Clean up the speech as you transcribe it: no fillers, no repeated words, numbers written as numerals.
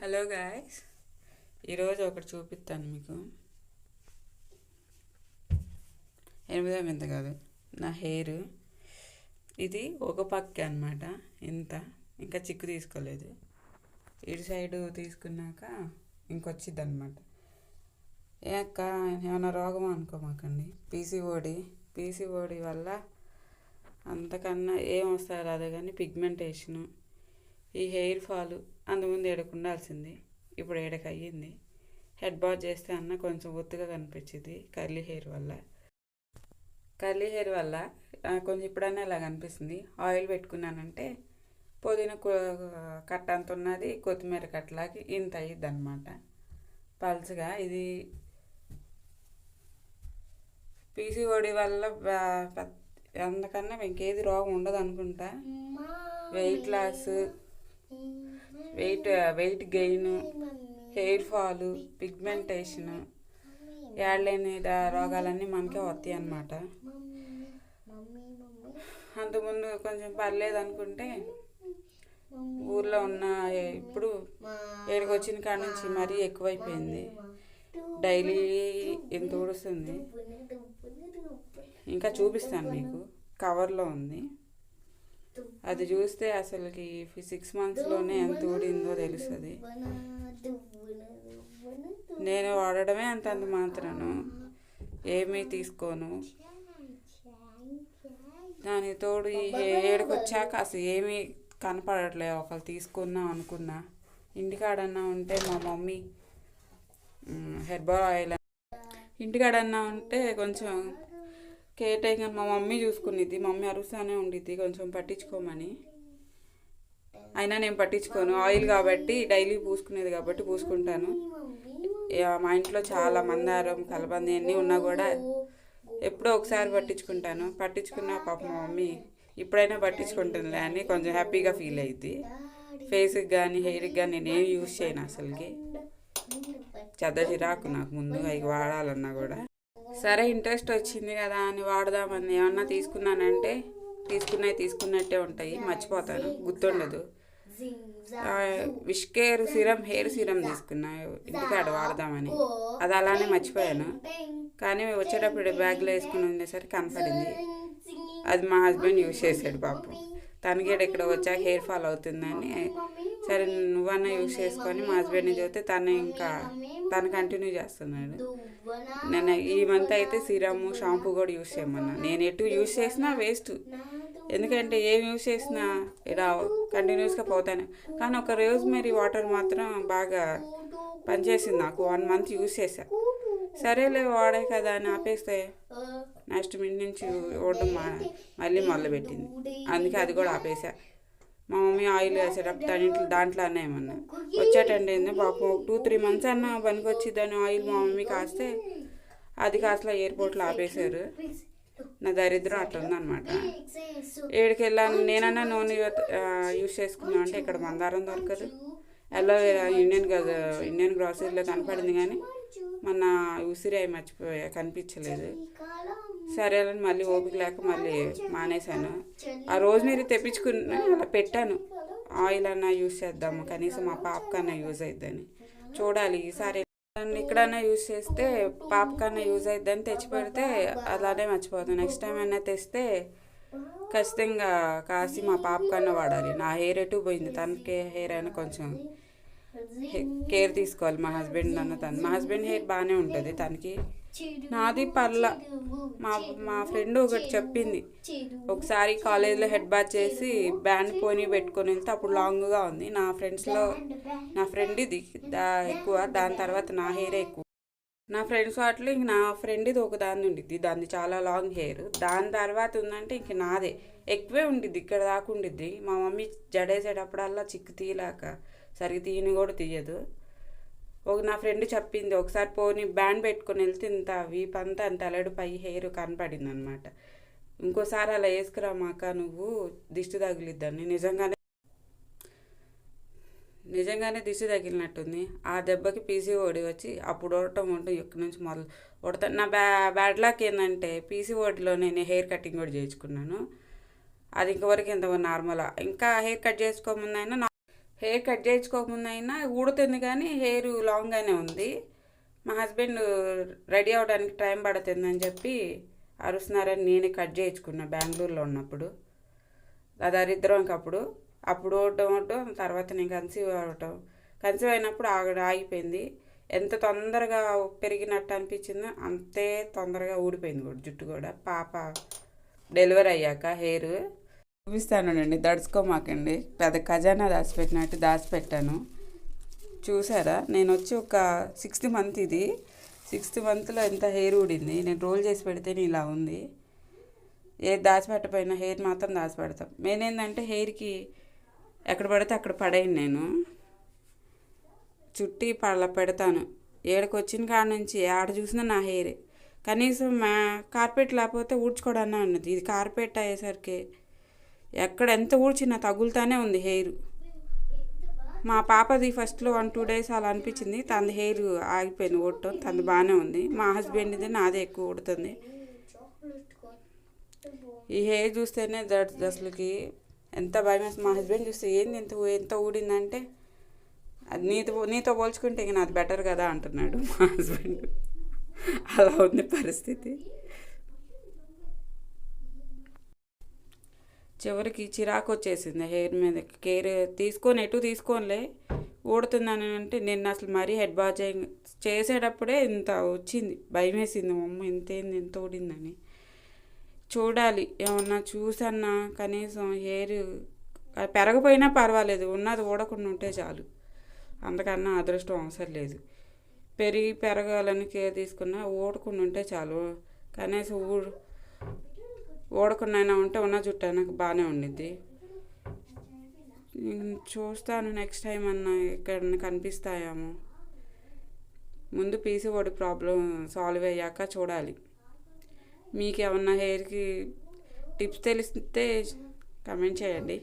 Hello guys, ఈరోజు ఒకటి చూపిస్తాను మీకు. 8వ వింత కాదు, నా హెయిర్ ఇది ఒక పక్కే అనమాట. ఇంకా చిక్కు తీసుకోలేదు. ఇటు సైడు తీసుకున్నాక ఇంకొచ్చిద్ది అనమాట. అక్క ఏమైనా రోగం అనుకోమాకండి. పీసీఓడి వల్ల అంతకన్నా ఏం వస్తాయి రాదు, కానీ పిగ్మెంటేషను, ఈ హెయిర్ ఫాలు అంతకుముందు ఏడకు ఉండాల్సింది, ఇప్పుడు ఏడకు అయ్యింది. హెడ్ బాత్ చేస్తే అన్న కొంచెం ఒత్తుగా కనిపించింది కర్లీ హెయిర్ వల్ల కొంచెం ఇప్పుడన్నా ఇలా కనిపిస్తుంది. ఆయిల్ పెట్టుకున్నానంటే పుదీనా కట్ట అంత ఉన్నది, కొత్తిమీర కట్టలాగి ఇంత అయ్యిద్ది అనమాట పల్చగా. ఇది పీసీఓడి వల్ల అందుకన్నా ఇంకేది రోగం ఉండదు అనుకుంటా. Weight loss, weight gain, hair fall, pigmentation, ఏడలేని రోగాలన్నీ మనకే వస్తాయి అన్నమాట. అంతకుముందు కొంచెం పర్లేదు అనుకుంటే ఊర్లో ఉన్న, ఇప్పుడు ఏడికి వచ్చిన కాడ నుంచి మరీ ఎక్కువైపోయింది. డైలీ ఎంత ఊడుస్తుంది. ఇంకా చూపిస్తాను మీకు, కవర్లో ఉంది. అది చూస్తే అసలుకి 6 monthsలోనే ఎంత ఊడిందో తెలుస్తుంది. నేను వాడడమే అంత మాత్రాను, ఏమీ తీసుకోను. దాని తోడు ఈ ఏడుకు వచ్చాక అసలు ఏమీ కనపడట్లేదు. ఒకరు తీసుకుందాం అనుకున్నా, ఇంటికాడన్నా ఉంటే మా మమ్మీ హెర్బల్ ఆయిల్, ఇంటికాడన్నా ఉంటే కొంచెం కేర్ టేకర్ మా మమ్మీ చూసుకునేది. మమ్మీ అరుస్తానే ఉండిద్ది కొంచెం పట్టించుకోమని. అయినా నేను పట్టించుకోను, ఆయిల్ కాబట్టి డైలీ పూసుకునేది కాబట్టి పూసుకుంటాను. మా ఇంట్లో చాలా మందారం, కలబంది అన్నీ ఉన్నా కూడా ఎప్పుడో ఒకసారి పట్టించుకున్న పాప మా మమ్మీ ఇప్పుడైనా పట్టించుకుంటుందిలే అని కొంచెం హ్యాపీగా ఫీల్ అయ్యిద్ది. ఫేస్కి కానీ హెయిర్కి కానీ నేనేం యూజ్ చేయను అసలుకి. చెడ్డ చిరాకు నాకు ముందు అవి వాడాలన్నా కూడా. సరే ఇంట్రెస్ట్ వచ్చింది కదా అని వాడదామని ఏమన్నా తీసుకున్నానంటే తీసుకున్నట్టే ఉంటాయి, మర్చిపోతాను, గుర్తుండదు. విష్కేర్ సిరం, హెయిర్ సిరం తీసుకున్నా ఇంటికాడ వాడదామని, అది అలానే మర్చిపోయాను. కానీ వచ్చేటప్పుడు బ్యాగ్లో వేసుకుని ఉండేసరికి కనపడింది. అది మా హస్బెండ్ యూజ్ చేశాడు పాపం. తనకి ఇక్కడ వచ్చాక హెయిర్ ఫాల్ అవుతుందని, సరే నువ్వన్నా యూజ్ చేసుకొని మా హస్బెండ్ని చెబితే తను కంటిన్యూ చేస్తున్నాడు. నేను ఈ మంత్ అయితే సిరము, షాంపూ కూడా యూజ్ చేయమన్నా. నేను ఎటు యూజ్ చేసినా వేస్ట్, ఎందుకంటే ఏం యూజ్ చేసినా ఇలా కంటిన్యూస్గా పోతాను. కానీ ఒక రోజ్మెరీ వాటర్ మాత్రం బాగా పనిచేసింది నాకు. 1 month యూజ్ చేశా. సరేలే వాడే కదా అని ఆపేస్తే నెక్స్ట్ మినిట్ నుంచి ఓడడం మళ్ళీ మొదలుపెట్టింది. అందుకే అది కూడా ఆపేసా. మా మమ్మీ ఆయిల్ వేసేటప్పుడు దాంట్లో అన్న ఏమన్నా వచ్చేటండి పాపం 2-3 months అన్నా పనికి వచ్చిద్దని ఆయిల్ మా మమ్మీ కాస్తే అది కాస్త ఎయిర్పోర్ట్లో ఆపేశారు. నా దరిద్రం అట్లా ఉందన్నమాట. ఏడికి వెళ్ళాను నేనన్నా నూనె యూజ్ చేసుకున్నాను అంటే ఇక్కడ మందారం దొరకదు. ఎల్లోవేరా ఇండియన్ గ్రాసరీలో కనపడింది, కానీ మొన్న ఉసిరాయి మర్చిపోయా, కనిపించలేదు. సరే అని మళ్ళీ ఓపిక లేక మళ్ళీ మానేశాను. ఆ రోజ్మెరీ తెప్పించుకుని అలా పెట్టాను, ఆయిల్ అన్నా యూజ్ చేద్దాము, కనీసం మా పాపకన్నా యూజ్ అవుద్దని. చూడాలి ఈసారి ఇక్కడన్నా యూజ్ చేస్తే పాపకన్నా యూజ్ అవుద్దని తెచ్చి పెడితే అలానే మర్చిపోతాను. నెక్స్ట్ టైం అయినా తెస్తే ఖచ్చితంగా కాసి మా పాపకన్నా వాడాలి. నా హెయిర్ ఎటు పోయింది, తనకే హెయిర్ అయినా కొంచెం కేర్ తీసుకోవాలి. మా హస్బెండ్ హెయిర్ బాగానే ఉంటుంది, తనకి నాది పర్ల. మా ఫ్రెండ్ ఒకటి చెప్పింది, ఒకసారి కాలేజీలో హెడ్ బాత్ చేసి బ్యాండ్ పోనీ పెట్టుకొని వెళ్తే అప్పుడు లాంగ్గా ఉంది. నా ఫ్రెండ్ ఇది ఎక్కువ, దాని తర్వాత నా హెయిరే ఎక్కువ. నా ఫ్రెండ్స్ వాటిలో ఇంక నా ఫ్రెండ్ ఇది ఒక దాన్ని ఉండిద్ది, దాన్ని చాలా లాంగ్ హెయిర్. దాని తర్వాత ఉందంటే ఇంక నాదే ఎక్కువే ఉండిద్ది, ఇక్కడ దాకా ఉండిద్ది. మా మమ్మీ జడేసేటప్పుడల్లా చిక్కు తీయలేక సరిగ్గా తీయని కూడా తీయదు. నా ఫ్రెండ్ చెప్పింది, ఒకసారి పోనీ బ్యాండ్ పెట్టుకొని వెళ్తే ఇంత వీపంతా అంత అలడు పై హెయిర్ కనపడింది అనమాట. ఇంకోసారి అలా వేసుకురామాక, నువ్వు దిష్టి తగిలిద్దని. నిజంగానే దిష్టి తగిలినట్టుంది. ఆ దెబ్బకి పీసీఓడి వచ్చి అప్పుడు ఉడటం ఇక్కడి నుంచి ఉడతా. నా బ్యాడ్ లక్ ఏంటంటే పీసీఓడిలో నేను హెయిర్ కటింగ్ కూడా చేయించుకున్నాను. అది ఇంతవరకు నార్మల్. ఇంకా హెయిర్ కట్ చేసుకోముందైనా హెయిర్ కట్ చేయించుకోకముందు అయినా ఊడుతుంది కానీ హెయిర్ లాంగ్గానే ఉంది. మా హస్బెండ్ రెడీ అవ్వడానికి టైం పడుతుందని చెప్పి అరుస్తున్నారని నేనే కట్ చేయించుకున్నా బెంగళూరులో ఉన్నప్పుడు. అది అరిద్దరం అప్పుడు ఓడటం తర్వాత నేను కన్సీవ్ అయినప్పుడు ఆగిపోయింది. ఎంత తొందరగా పెరిగినట్టు అనిపించిందో అంతే తొందరగా ఊడిపోయింది కూడా జుట్టు కూడా. పాప డెలివరీ అయ్యాక హెయిర్ చూపిస్తానండి, దడుచుకోమాకండి. పెద్ద ఖజానా దాచిపెట్టాను. చూసారా, నేను వచ్చి ఒక 6th మంత్, ఇది 6th మంత్లో ఎంత హెయిర్ ఊడింది. నేను రోల్ చేసి పెడితేనే ఇలా ఉంది. ఏది దాచిపెట్టపోయినా హెయిర్ మాత్రం దాచిపెడతాం. మెయిన్ ఏంటంటే హెయిర్కి ఎక్కడ పడితే అక్కడ పడేయను. నేను చుట్టి పళ్ళ పెడతాను. ఏడకి వచ్చిన కాడ నుంచి ఆడ చూసినా నా హెయిర్. కనీసం మా కార్పెట్ లేకపోతే ఊడ్చుకోవడానే ఉన్నది. ఇది కార్పెట్ అయ్యేసరికి ఎక్కడ ఎంత ఊడ్చినా తగులుతానే ఉంది హెయిర్. మా పాపది ఫస్ట్లో 1-2 days అలా అనిపించింది. తనది హెయిర్ ఆగిపోయింది ఊడటం. తనది బాగానే ఉంది. మా హస్బెండ్ది నాదే ఎక్కువ ఊడుతుంది. ఈ హెయిర్ చూస్తేనే అసలుకి ఎంత భయం వేస్తుంది. మా హస్బెండ్ చూస్తే ఏంది ఎంత ఊడిందంటే, అది నీతో పోల్చుకుంటే ఇక నాది బెటర్ కదా అంటున్నాడు మా హస్బెండ్. అలా ఉంది పరిస్థితి. చివరికి చిరాకు వచ్చేసింది హెయిర్ మీద. కేర్ ఎటు తీసుకోనిలే ఊడుతుందని అంటే నేను అసలు మరీ హెడ్ బాత్ చేసేటప్పుడే ఇంత వచ్చింది. భయం వేసింది. అమ్మ ఎంత ఊడిందని. చూడాలి, ఏమన్నా చూసన్నా కనీసం హెయిర్ పెరగపోయినా పర్వాలేదు, ఉన్నది ఊడకుండా ఉంటే చాలు. అంతకన్నా అదృష్టం అవసరం లేదు. పెరగాలని కేర్ తీసుకున్నా ఊడకుండా ఉంటే చాలు. కనీసం ఊడకుండా ఉంటే ఉన్న జుట్టు నాకు బాగానే ఉండిద్ది. చూస్తాను నెక్స్ట్ టైం అన్నా ఎక్కడన్నా కనిపిస్తాయేమో. ముందు పీసీఓడి ప్రాబ్లం సాల్వ్ అయ్యాక చూడాలి. మీకు ఏమన్నా హెయిర్కి టిప్స్ తెలిస్తే కమెంట్ చేయండి.